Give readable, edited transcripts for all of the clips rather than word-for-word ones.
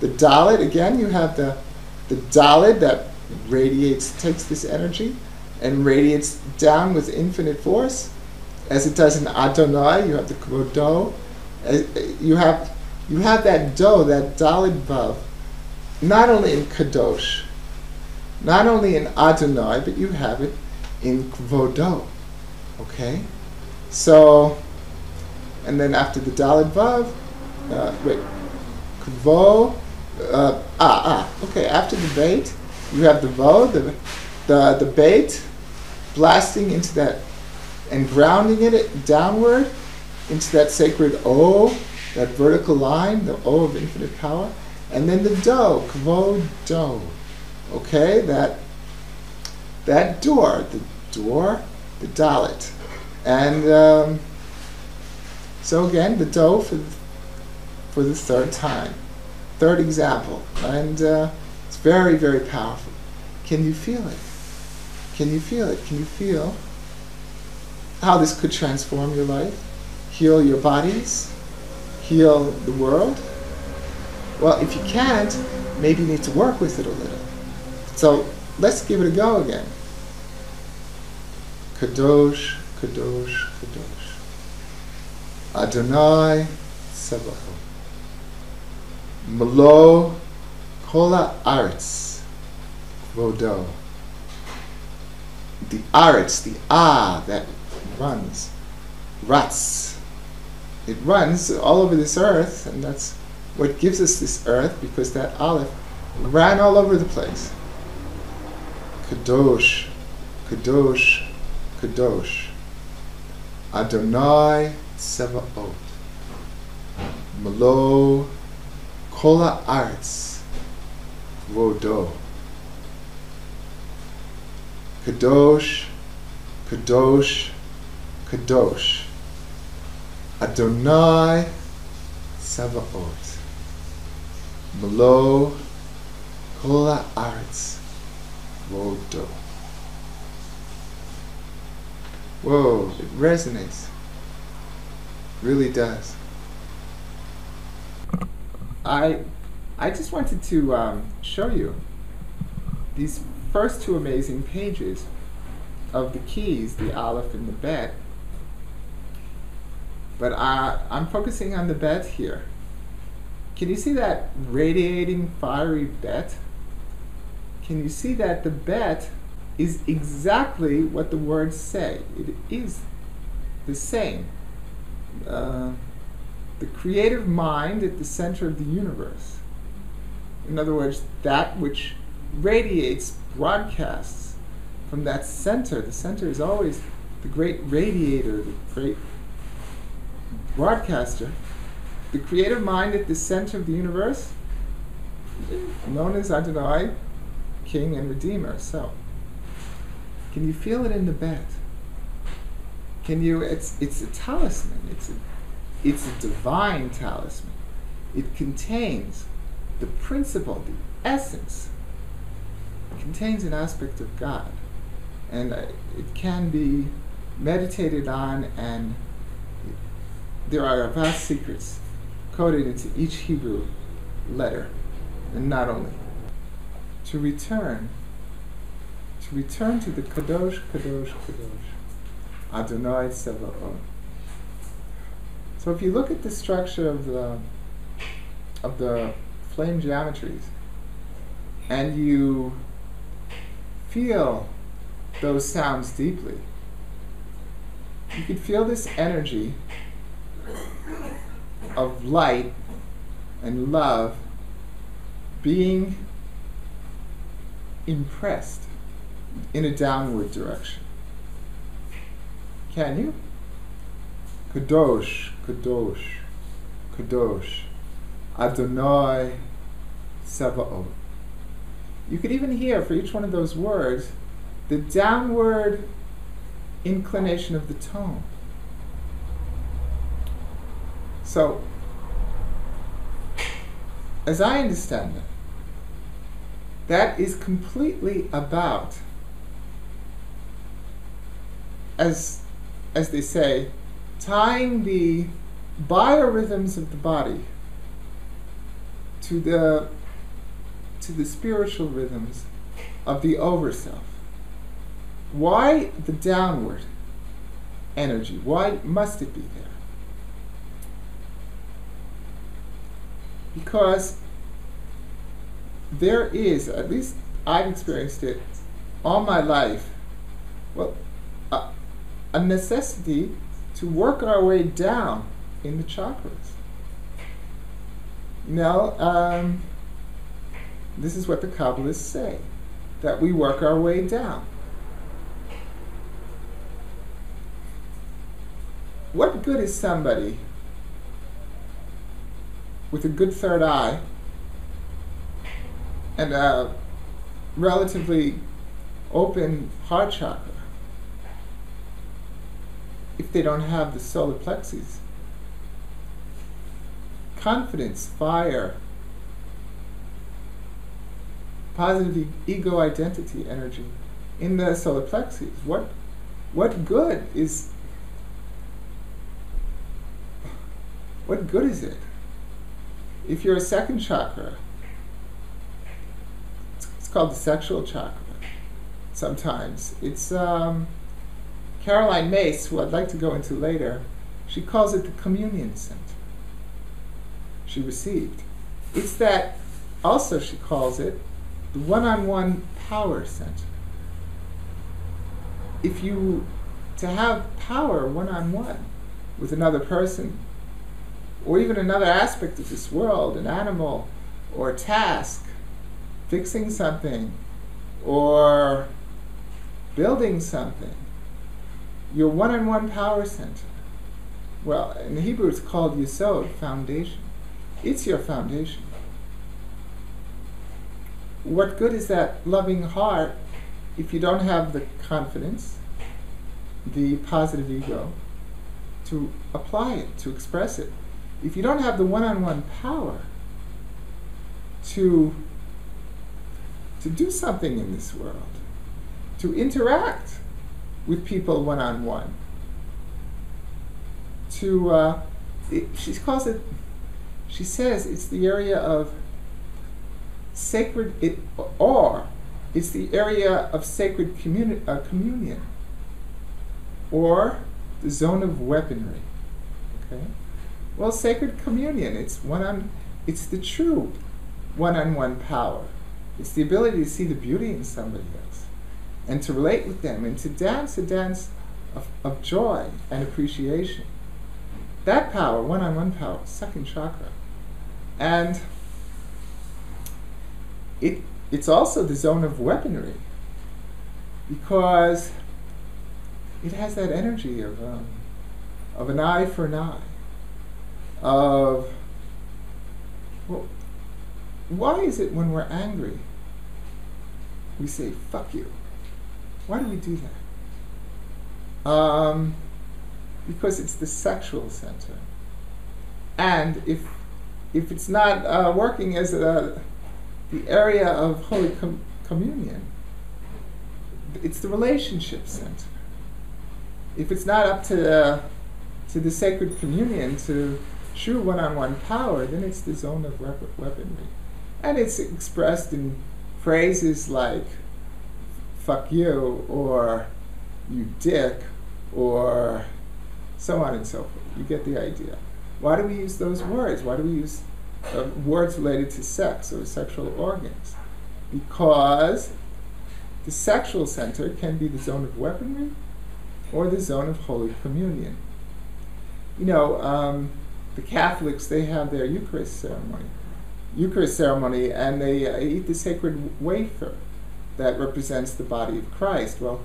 The Dalet, again, you have the Dalet that radiates, takes this energy and radiates down with infinite force, as it does in Adonai. You have the Kvodo. You have that Do, that Dalet Vav, not only in Kadosh, not only in Adonai, but you have it in Kvodo. Okay? So, and then after the Dalet Vav, Kvo, okay, after the Beit, you have the Vo, the Beit, blasting into that, and grounding it downward into that sacred O, that vertical line, the O of infinite power, and then the Do, Kvo Do. Okay, that door, the Dalet. And so again, the Do for the third time. Third example. And it's very, very powerful. Can you feel it? Can you feel it? Can you feel how this could transform your life? Heal your bodies? Heal the world? Well, if you can't, maybe you need to work with it a little. So let's give it a go again. Kadosh, Kadosh, Kadosh. Adonai Sabaoth. Melo Kol Haaretz Kvodo. The Aretz, the that runs, Ratz. It runs all over this earth, and that's what gives us this earth, because that Aleph ran all over the place. Kadosh, Kadosh, Kadosh. Adonai Tsevaot. Melo Kol Haaretz Kvodo. Kadosh, Kadosh, Kadosh. Adonai Tsevaot. Melo Kol Haaretz Kvodo. Whoa, it resonates. Really does. I just wanted to show you these first two amazing pages of the keys, the Aleph and the Bet. But I'm focusing on the Bet here. Can you see that radiating, fiery Bet? Can you see that the Bet is exactly what the words say? It is the same. The creative mind at the center of the universe. In other words, that which radiates, broadcasts from that center. The center is always the great radiator, the great broadcaster. The creative mind at the center of the universe, known as Adonai, King and Redeemer. So, can you feel it in the Bet? Can you? It's a talisman. It's a divine talisman. It contains the principle, the essence. It contains an aspect of God, and it can be meditated on, and there are vast secrets coded into each Hebrew letter, and not only. To return to the Kodosh, Kodosh, Kodosh, Adonai Tsevaot. So if you look at the structure of the flame geometries, and you feel those sounds deeply, you could feel this energy of light and love being impressed in a downward direction. Can you? Kadosh, Kadosh, Kadosh, Adonai Sabaoth. You could even hear for each one of those words the downward inclination of the tone. So, as I understand it, that is completely about, as they say, tying the biorhythms of the body to the spiritual rhythms of the overself. Why the downward energy? Why must it be there? Because there is, at least I've experienced it all my life, well, a necessity to work our way down in the chakras. You know, this is what the Kabbalists say, that we work our way down. What good is somebody with a good third eye and a relatively open heart chakra if they don't have the solar plexus? Confidence, fire, positive ego identity energy in the solar plexus. What good is it? If you're a second chakra, it's called the sexual chakra. Sometimes it's Caroline Mace, who I'd like to go into later. She calls it the communion center. She received. It's that. Also, she calls it the one-on-one power center. If you to have power one-on-one with another person, or even another aspect of this world, an animal, or a task, fixing something, or building something, your one-on-one power center. Well, in Hebrew it's called Yesod, foundation. It's your foundation. What good is that loving heart if you don't have the confidence, the positive ego, to apply it, to express it? If you don't have the one-on-one power to do something in this world, to interact with people one-on-one, she says it's the area of sacred, it's the area of sacred communion, or the zone of weaponry. Okay? Well, sacred communion, it's the true one-on-one power. It's the ability to see the beauty in somebody else, and to relate with them, and to dance a dance of joy and appreciation. That power, one-on-one power, second chakra. And it's also the zone of weaponry, because it has that energy of an eye for an eye. Well, why is it when we're angry we say "fuck you"? Why do we do that? Because it's the sexual center, and if it's not working as the area of Holy Communion, it's the relationship center. If it's not up to the sacred communion, to true one-on-one power, then it's the zone of weaponry. And it's expressed in phrases like "fuck you," or "you dick," or so on and so forth. You get the idea. Why do we use those words? Why do we use words related to sex or sexual organs? Because the sexual center can be the zone of weaponry or the zone of Holy Communion. You know, the Catholics, they have their Eucharist ceremony, and they eat the sacred wafer that represents the body of Christ. Well,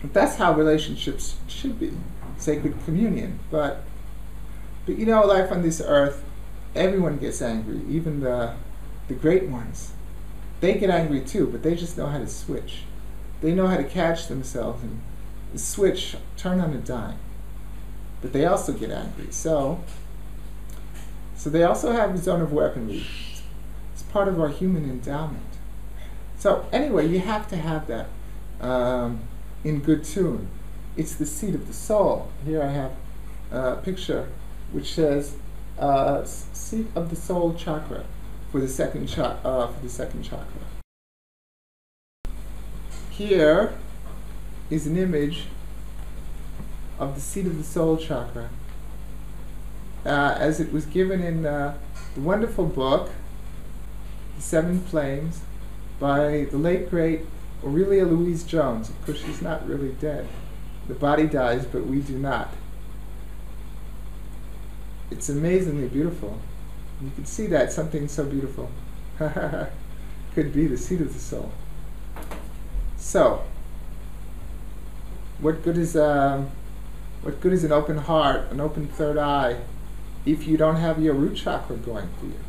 that's how relationships should be, sacred communion. But you know, life on this earth, everyone gets angry, even the great ones. They get angry too, but they just know how to switch. They know how to catch themselves and switch, turn on a dime. But they also get angry. So they also have a zone of weaponry. It's part of our human endowment. So anyway, you have to have that in good tune. It's the seat of the soul. Here I have a picture which says seat of the soul chakra for the second chakra. Here is an image of the seat of the soul chakra, as it was given in the wonderful book, The Seven Flames, by the late great Aurelia Louise Jones. Of course, she's not really dead. The body dies, but we do not. It's amazingly beautiful. You can see that something so beautiful could be the seat of the soul. So, what good is an open heart, an open third eye, if you don't have your root chakra going for you?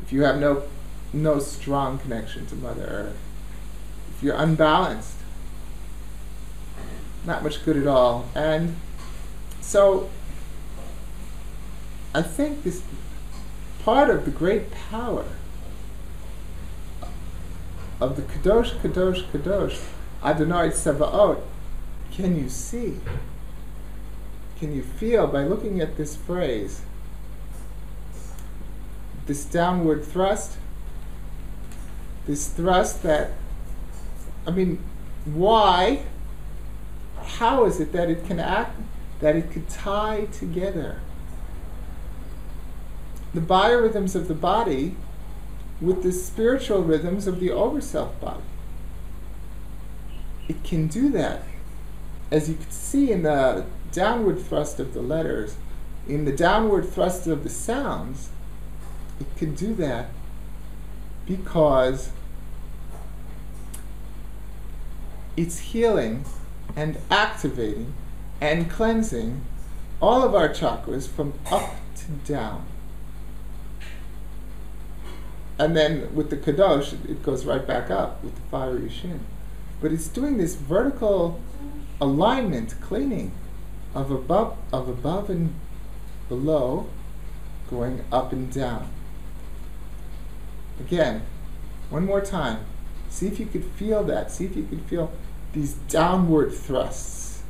If you have no strong connection to Mother Earth, if you're unbalanced, not much good at all. And so, I think this part of the great power of the Kodosh Kodosh Kodosh Adonai Tsevaot, can you see? Can you feel by looking at this phrase, this downward thrust, this thrust that, why, how is it that it can act, that it could tie together the biorhythms of the body with the spiritual rhythms of the overself body? It can do that. As you can see in the downward thrust of the letters, in the downward thrust of the sounds, it can do that because it's healing and activating and cleansing all of our chakras from up to down. And then with the Kadosh, it goes right back up with the fiery shin. But it's doing this vertical alignment, cleaning of above and below, going up and down. Again, one more time. See if you could feel that. See if you could feel these downward thrusts,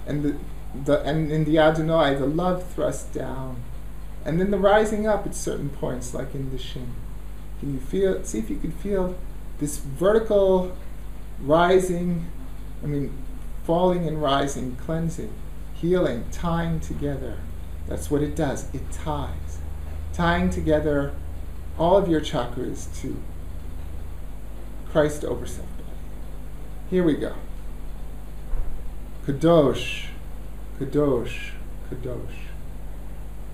and and in the Adonai, the love thrust down, and then the rising up at certain points, like in the shin. Can you feel? See if you could feel this vertical rising, falling and rising, cleansing, healing, tying together. That's what it does. It ties. Tying together all of your chakras to Christ over self body. Here we go. Kadosh, Kadosh, Kadosh.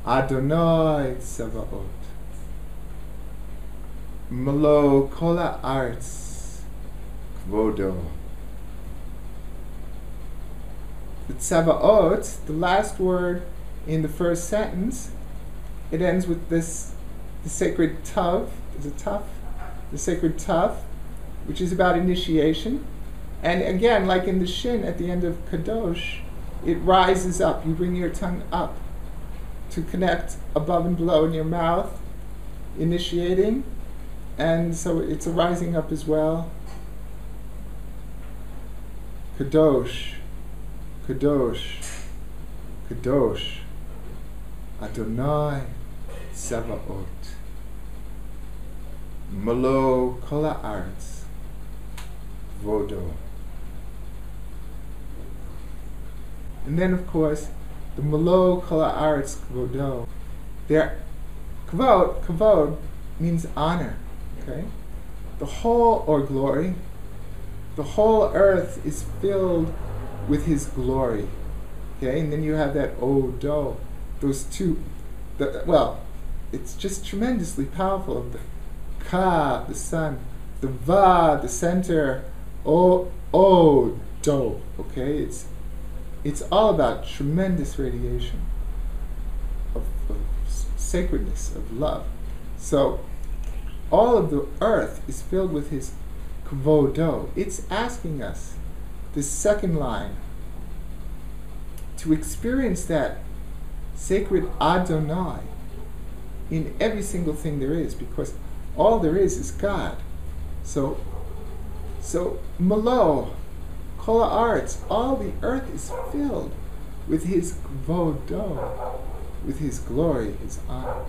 Adonai Tsevaot. Melo kol haaretz kvodo. The Tsevaot, the last word in the first sentence, it ends with this, the sacred tav. Is it tav? The sacred tav, which is about initiation. And again, like in the shin at the end of Kadosh, it rises up. You bring your tongue up to connect above and below in your mouth, initiating. And so it's a rising up as well. Kadosh, Kadosh, Kadosh, Adonai Tsevaot. Melo kol haaretz kvodo. And then, of course, the Melo kol haaretz kvodo. There, kavod means honor. Okay, the whole, or glory, the whole earth is filled with His glory. Okay, and then you have that odo, those two. It's just tremendously powerful. Of the ka, the sun, the va, the center, do. Okay, it's all about tremendous radiation of sacredness, of love. So all of the earth is filled with His kvodo. It's asking us, this second line, to experience that sacred Adonai in every single thing there is, because all there is God. So Melo, kol haaretz, all the earth is filled with His kvodo. with His glory, His honor.